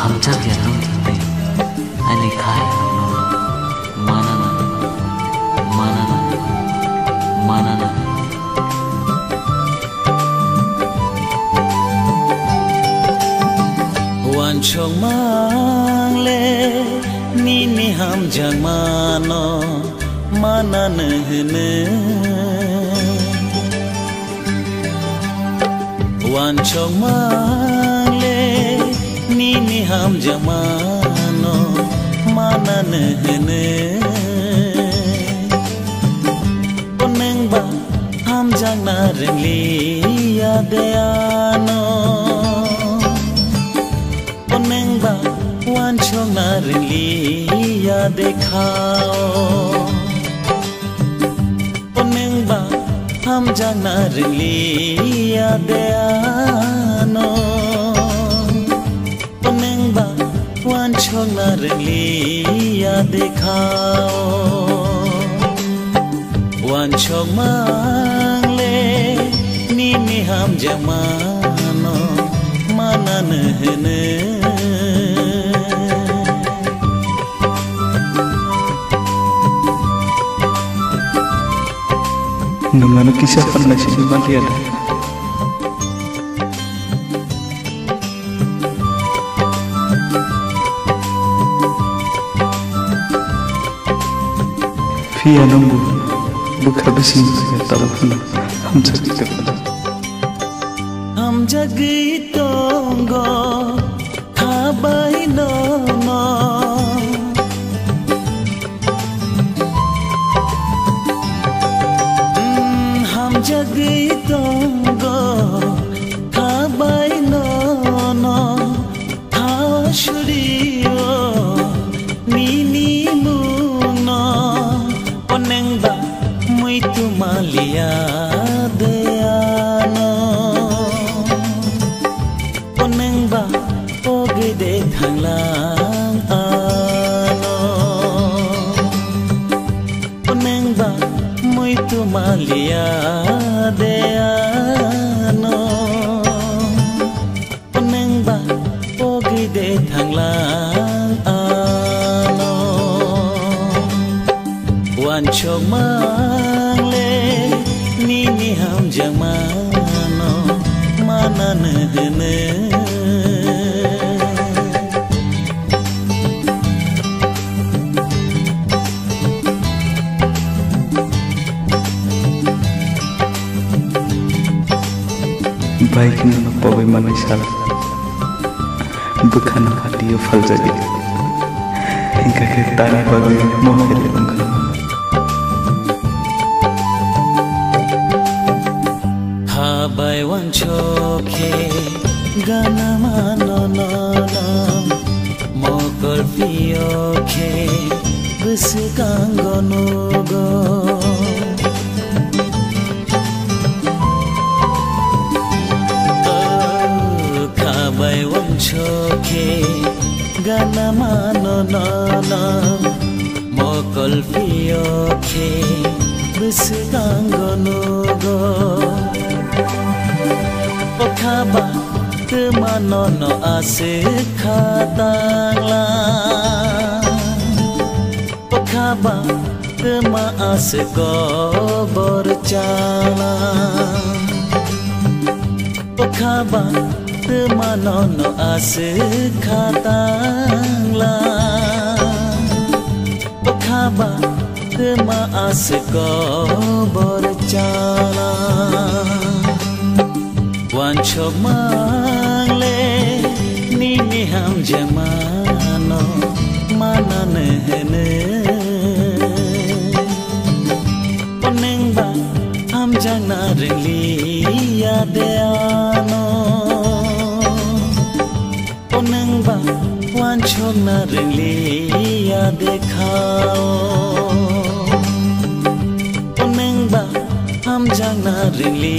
hamjak ya nong thinte ani khai manana manana manana wan chong mang le ni ni hamjak mano manana hne wan chong mang le ni ni hamjak mano manana hne oneng ba hamjak na ringli ya deano oneng ba wan chong na ringli ya dekhao oneng ba hamjak na ringli ya deano oneng ba wan chong na ringli ya dekhao wan chong mang le ni ni hamjak mano manana hne Nungano kisah pernah sini mati ada. Via nunggu buka besi tahu hamjak itu. Hamjak itu go kabai nono. Hamjak itu go kabai nono. Hashuriyo nini muno. Oneng ba muito malia deano. Oneng ba oge de thanglang ano. Oneng ba muito malia deano. Oneng ba oge de thanglang ano. Wan chong mang le ni ni hamjak mano manana hne Baik nama pawe manusia bukan hati fal jadi hingga kita ni bagai mohon engkau habai wan choke gana mano no no mokol fioke gusikanggo nugo habai wan choke gana mano no no mokol fioke gusikanggo nugo Okaba temano no ase katangla Okaba tema ase ko borchala Okaba temano no ase katangla Okaba tema ase ko borchala wan chong mang le ni ni hamjak mano manana hne oneng ba hamjak na ringli ya deano oneng ba wan chong na ringli ya dekhao oneng ba hamjak na ringli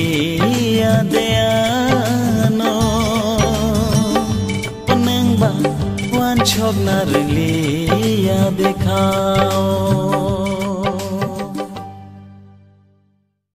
ya deano oneng ba wan chok na ringli ya dekhao